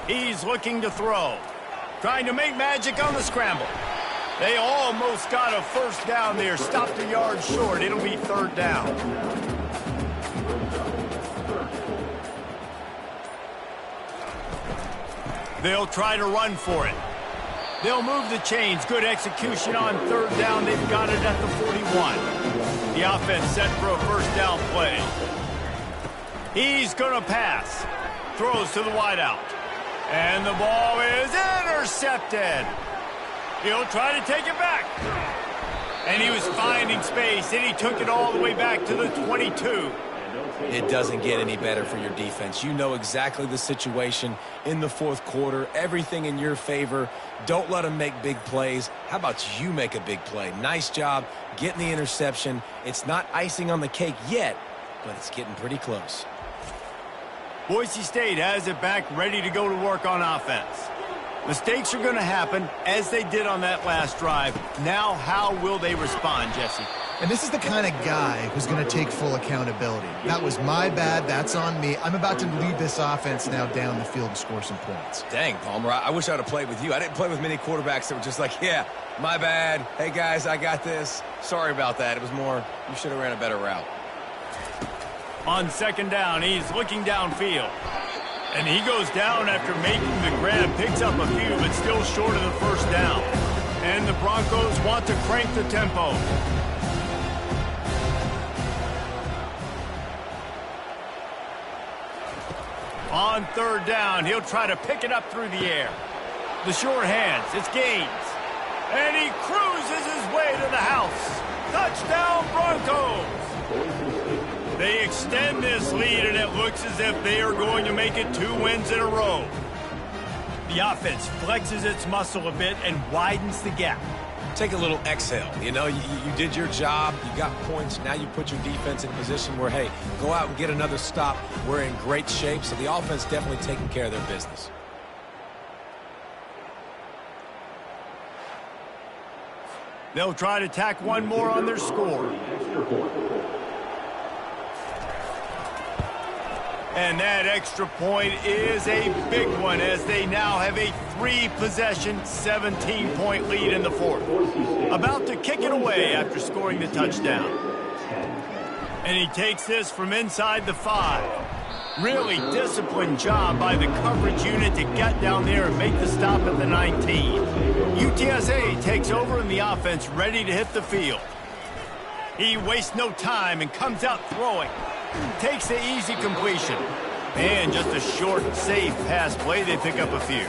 He's looking to throw. Trying to make magic on the scramble. They almost got a first down there. Stopped a yard short. It'll be 3rd down. They'll try to run for it. They'll move the chains. Good execution on 3rd down. They've got it at the 41. The offense set for a first down play. He's going to pass. Throws to the wideout. And the ball is intercepted. He'll try to take it back. And he was finding space, and he took it all the way back to the 22. It doesn't get any better for your defense. You know exactly the situation in the 4th quarter. Everything in your favor. Don't let them make big plays. How about you make a big play? Nice job getting the interception. It's not icing on the cake yet, but it's getting pretty close. Boise State has it back, ready to go to work on offense. Mistakes are going to happen, as they did on that last drive. Now, how will they respond, Jesse? And this is the kind of guy who's going to take full accountability. That was my bad. That's on me. I'm about to lead this offense now down the field to score some points. Dang, Palmer, I wish I'd have played with you. I didn't play with many quarterbacks that were just like, yeah, my bad. Hey, guys, I got this. Sorry about that. It was more, you should have ran a better route. On 2nd down, he's looking downfield. And he goes down after making the grab. Picks up a few, but still short of the first down. And the Broncos want to crank the tempo. On 3rd down, he'll try to pick it up through the air. The short hands, it's Gaines. And he cruises his way to the house. Touchdown, Broncos! They extend this lead, and it looks as if they are going to make it 2 wins in a row. The offense flexes its muscle a bit and widens the gap. Take a little exhale. You know, you did your job. You got points. Now you put your defense in a position where, hey, go out and get another stop. We're in great shape. So the offense definitely taking care of their business. They'll try to tack one more on their score. And that extra point is a big one, as they now have a 3-possession, 17-point lead in the 4th. About to kick it away after scoring the touchdown. And he takes this from inside the 5. Really disciplined job by the coverage unit to get down there and make the stop at the 19. UTSA takes over, and the offense ready to hit the field. He wastes no time and comes out throwing. Takes the easy completion. And just a short, safe pass play. They pick up a few.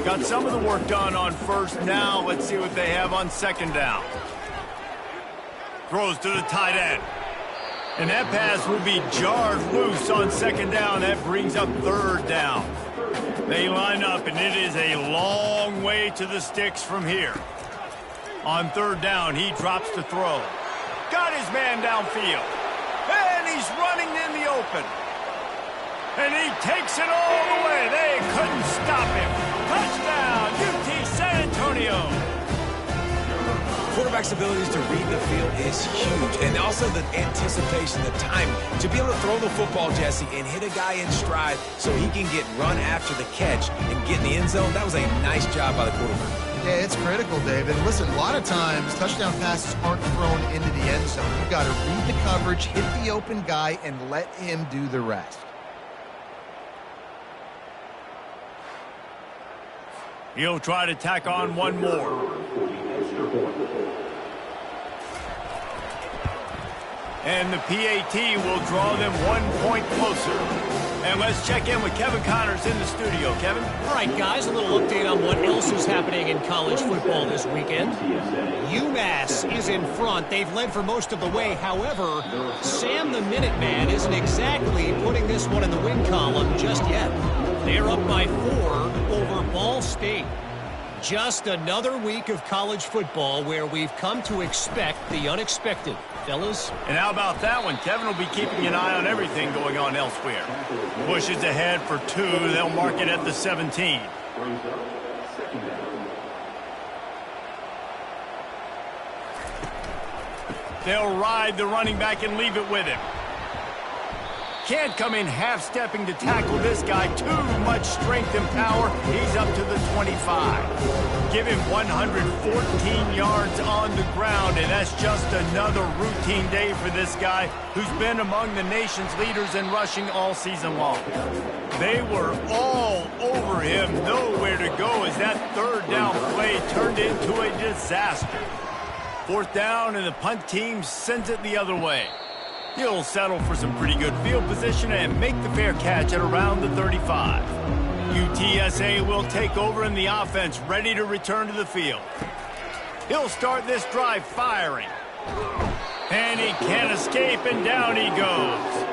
Got some of the work done on 1st. Now let's see what they have on 2nd down. Throws to the tight end. And that pass will be jarred loose on 2nd down. That brings up 3rd down. They line up, and it is a long way to the sticks from here. On 3rd down, he drops to throw. Got his man downfield. And he's running in the open. And he takes it all the way. They couldn't stop him. Touchdown, UT San Antonio. Quarterback quarterback's abilities to read the field is huge. And also the anticipation, the time to be able to throw the football, Jesse, and hit a guy in stride so he can get run after the catch and get in the end zone. That was a nice job by the quarterback. Yeah, it's critical, David. Listen, a lot of times touchdown passes aren't thrown into the end zone. You've got to read the coverage, hit the open guy, and let him do the rest. He'll try to tack on one more. And the PAT will draw them 1 point closer. And let's check in with Kevin Connors in the studio. Kevin? All right, guys, a little update on what else is happening in college football this weekend. UMass is in front. They've led for most of the way. However, Sam the Minuteman isn't exactly putting this one in the win column just yet. They're up by 4 over Ball State. Just another week of college football where we've come to expect the unexpected. Fellas? And how about that one? Kevin will be keeping an eye on everything going on elsewhere. Pushes ahead for 2. They'll mark it at the 17. They'll ride the running back and leave it with him. Can't come in half-stepping to tackle this guy. Too much strength and power. He's up to the 25. Give him 114 yards on the ground, and that's just another routine day for this guy who's been among the nation's leaders in rushing all season long. They were all over him. Nowhere to go as that third down play turned into a disaster. 4th down, and the punt team sends it the other way. He'll settle for some pretty good field position and make the fair catch at around the 35. UTSA will take over in the offense, ready to return to the field. He'll start this drive firing. And he can't escape, and down he goes.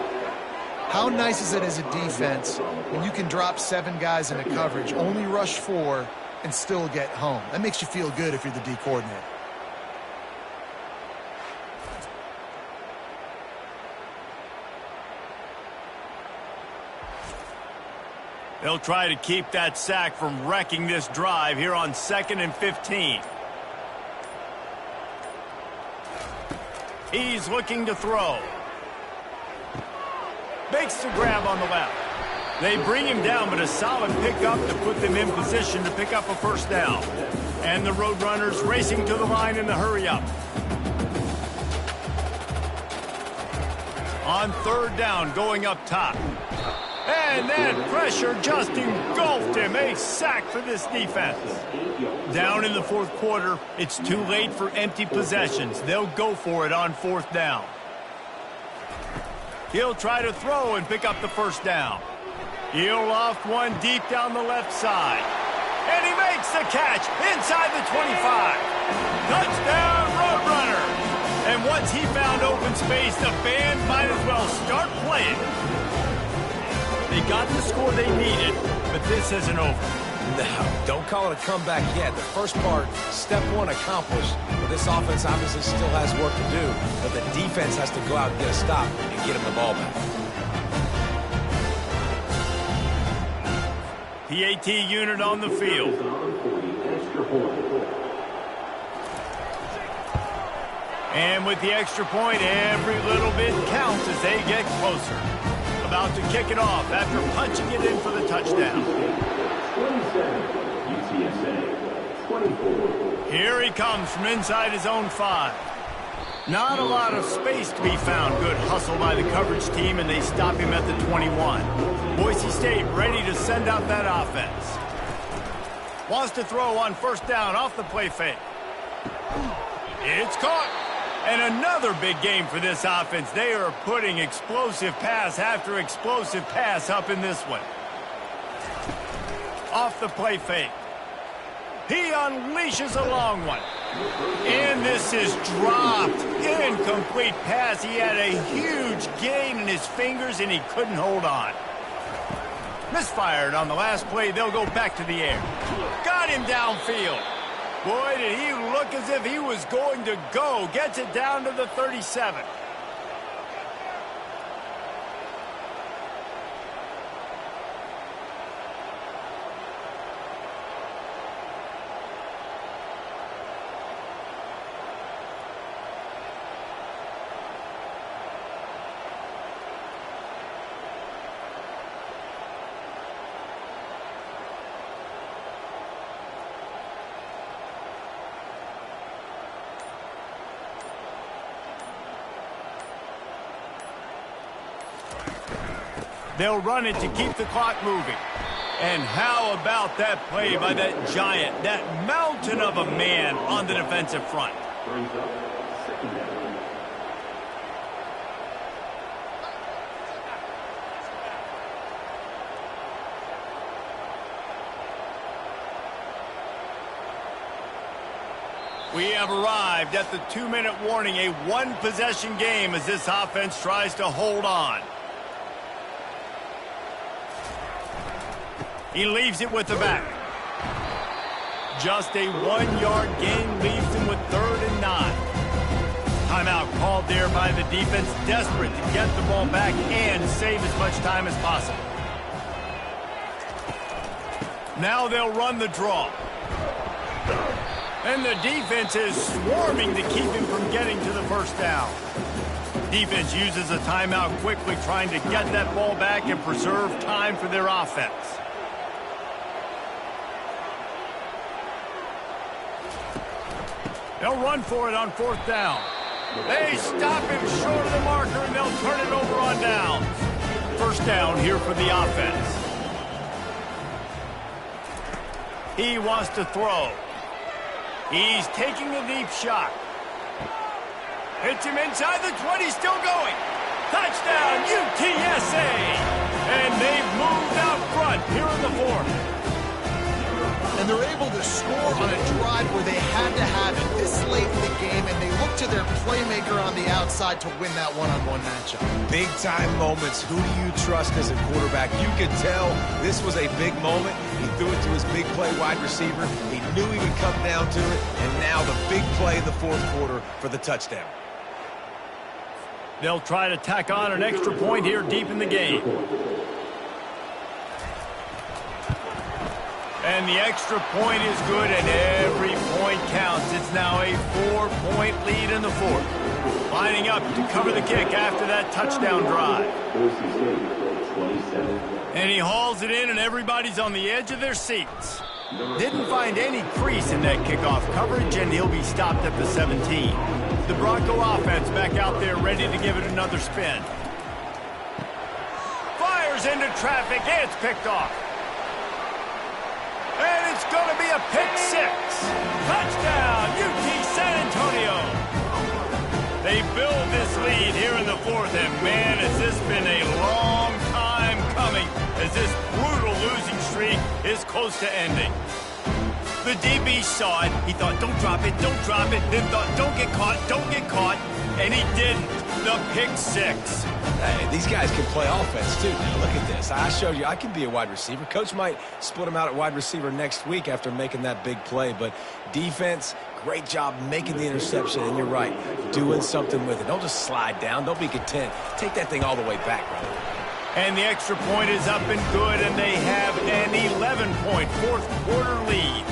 How nice is it as a defense when you can drop 7 guys in a coverage, only rush 4, and still get home? That makes you feel good if you're the D coordinator. They'll try to keep that sack from wrecking this drive here on 2nd and 15. He's looking to throw. Makes the grab on the left. They bring him down, but a solid pickup to put them in position to pick up a 1st down. And the Roadrunners racing to the line in the hurry-up. On 3rd down, going up top. And that pressure just engulfed him. A sack for this defense. Down in the 4th quarter, it's too late for empty possessions. They'll go for it on 4th down. He'll try to throw and pick up the 1st down. He'll loft one deep down the left side. And he makes the catch inside the 25. Touchdown, Roadrunner. And once he found open space, the band might as well start playing. They got the score they needed, but this isn't over. No, don't call it a comeback yet. The first part, step 1 accomplished. But this offense obviously still has work to do. But the defense has to go out and get a stop and get him the ball back. PAT unit on the field. And with the extra point, every little bit counts as they get closer. About to kick it off after punching it in for the touchdown. 27, UTSA, 24. Here he comes from inside his own 5. Not a lot of space to be found. Good hustle by the coverage team, and they stop him at the 21. Boise State ready to send out that offense. Wants to throw on 1st down off the play fake. It's caught. And another big game for this offense. They are putting explosive pass after explosive pass up in this one. Off the play fake. He unleashes a long one. And this is dropped. Incomplete pass. He had a huge gain in his fingers, and he couldn't hold on. Misfired on the last play. They'll go back to the air. Got him downfield. Boy, did he look as if he was going to go. Gets it down to the 37. They'll run it to keep the clock moving. And how about that play by that giant, that mountain of a man on the defensive front? Brings up second down. We have arrived at the 2-minute warning, a one-possession game as this offense tries to hold on. He leaves it with the back. Just a 1-yard gain leaves him with 3rd and 9. Timeout called there by the defense, desperate to get the ball back and save as much time as possible. Now they'll run the draw. And the defense is swarming to keep him from getting to the first down. Defense uses a timeout quickly, trying to get that ball back and preserve time for their offense. They'll run for it on 4th down. They stop him short of the marker, and they'll turn it over on downs. 1st down here for the offense. He wants to throw. He's taking a deep shot. Hits him inside the 20, still going. Touchdown, UTSA! And they've moved out front here in the 4th. And they're able to score on a drive where they had to have it this late in the game, and they look to their playmaker on the outside to win that one-on-one matchup. Big-time moments. Who do you trust as a quarterback? You could tell this was a big moment. He threw it to his big play wide receiver. He knew he would come down to it, and now the big play in the 4th quarter for the touchdown. They'll try to tack on an extra point here deep in the game. And the extra point is good, and every point counts. It's now a 4-point lead in the 4th. Lining up to cover the kick after that touchdown drive. Boise State, 27. And he hauls it in, and everybody's on the edge of their seats. Didn't find any crease in that kickoff coverage, and he'll be stopped at the 17. The Bronco offense back out there ready to give it another spin. Fires into traffic, and it's picked off. And it's going to be a pick 6. Touchdown, UT San Antonio. They build this lead here in the 4th, and man, has this been a long time coming as this brutal losing streak is close to ending. The DB saw it. He thought, don't drop it, don't drop it. Then thought, don't get caught, and he didn't. The pick 6. Hey, these guys can play offense, too. Now, look at this. I showed you I can be a wide receiver. Coach might split him out at wide receiver next week after making that big play. But defense, great job making the interception. And you're right, doing something with it. Don't just slide down. Don't be content. Take that thing all the way back, brother. And the extra point is up and good, and they have an 11-point 4th quarter lead.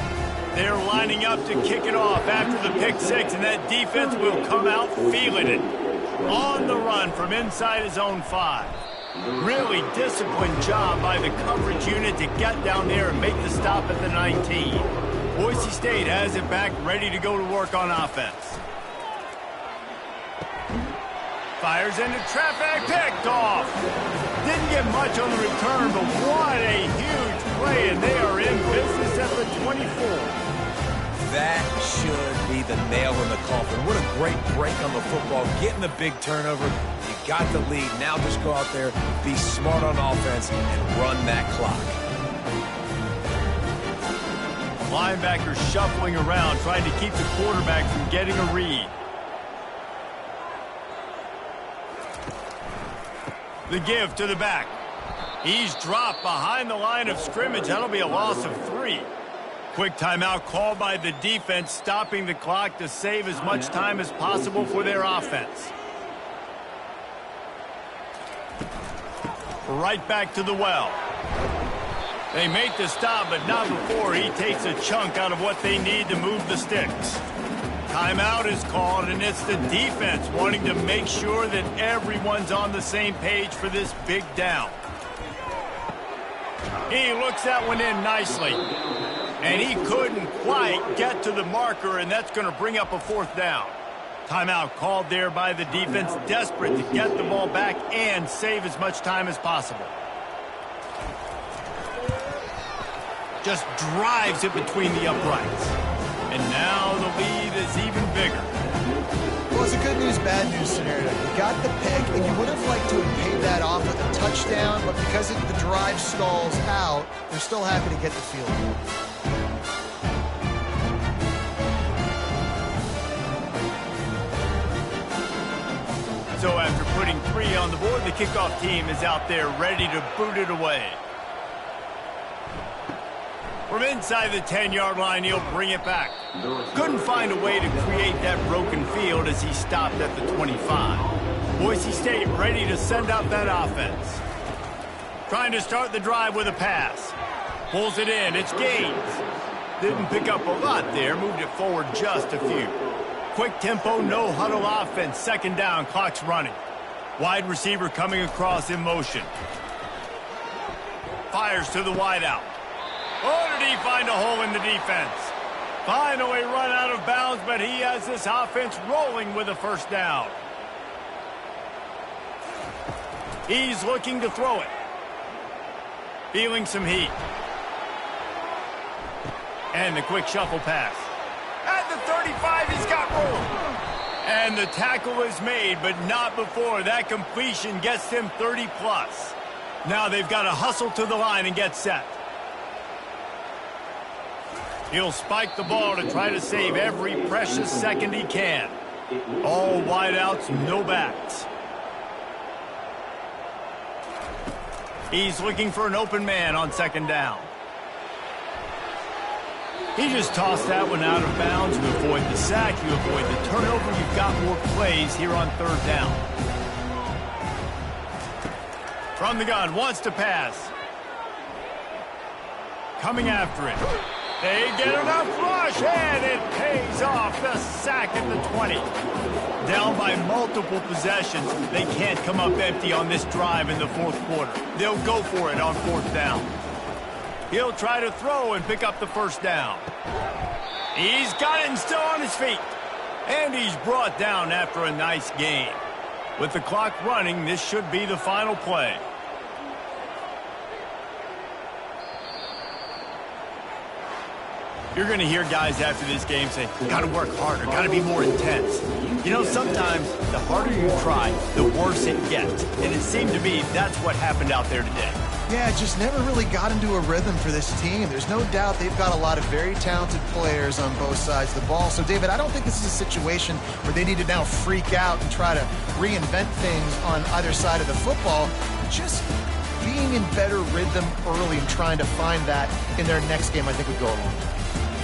They're lining up to kick it off after the pick 6, and that defense will come out feeling it. On the run from inside his own 5. Really disciplined job by the coverage unit to get down there and make the stop at the 19. Boise State has it back, ready to go to work on offense. Fires into traffic, picked off. Didn't get much on the return, but what a huge play, and they are in business at the 24. That should be the nail in the coffin. What a great break on the football. Getting the big turnover. You got the lead. Now just go out there, be smart on offense, and run that clock. Linebackers shuffling around, trying to keep the quarterback from getting a read. The give to the back. He's dropped behind the line of scrimmage. That'll be a loss of 3. Quick timeout called by the defense, stopping the clock to save as much time as possible for their offense. Right back to the well. They make the stop, but not before he takes a chunk out of what they need to move the sticks. Timeout is called, and it's the defense wanting to make sure that everyone's on the same page for this big down. He looks that one in nicely. And he couldn't quite get to the marker, and that's going to bring up a 4th down. Timeout called there by the defense, desperate to get the ball back and save as much time as possible. Just drives it between the uprights. And now the lead is even bigger. Well, it's a good news, bad news scenario. You got the pick, and you would have liked to have paid that off with a touchdown, but because the drive stalls out, they're still happy to get the field goal. So after putting 3 on the board, the kickoff team is out there ready to boot it away. From inside the 10-yard line, he'll bring it back. Couldn't find a way to create that broken field as he stopped at the 25. Boise State ready to send out that offense. Trying to start the drive with a pass. Pulls it in. It's Gaines. Didn't pick up a lot there. Moved it forward just a few. Quick tempo, no huddle offense. Second down, clock's running. Wide receiver coming across in motion. Fires to the wideout. Oh, did he find a hole in the defense? Finally run out of bounds, but he has this offense rolling with a first down. He's looking to throw it. Feeling some heat. And the quick shuffle pass. At the 35, he's got room. And the tackle is made, but not before that completion gets them 30-plus. Now they've got to hustle to the line and get set. He'll spike the ball to try to save every precious second he can. All wideouts, no backs. He's looking for an open man on second down. He just tossed that one out of bounds. You avoid the sack, you avoid the turnover. You've got more plays here on third down. From the gun, wants to pass. Coming after it. They get enough rush, and it pays off. The sack at the 20. Down by multiple possessions. They can't come up empty on this drive in the fourth quarter. They'll go for it on fourth down. He'll try to throw and pick up the first down. He's got it and still on his feet. And he's brought down after a nice gain. With the clock running, this should be the final play. You're going to hear guys after this game say, got to work harder, got to be more intense. You know, sometimes the harder you try, the worse it gets. And it seemed to me that's what happened out there today. Yeah, just never really got into a rhythm for this team. There's no doubt they've got a lot of very talented players on both sides of the ball. So, David, I don't think this is a situation where they need to now freak out and try to reinvent things on either side of the football. Just being in better rhythm early and trying to find that in their next game, I think would go a long way.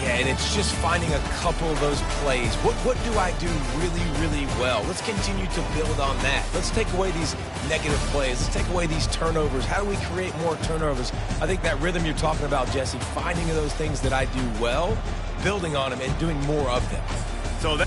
Yeah, and it's just finding a couple of those plays. What do I do really, really well? Let's continue to build on that. Let's take away these negative plays. Let's take away these turnovers. How do we create more turnovers? I think that rhythm you're talking about, Jesse, finding those things that I do well, building on them, and doing more of them. So that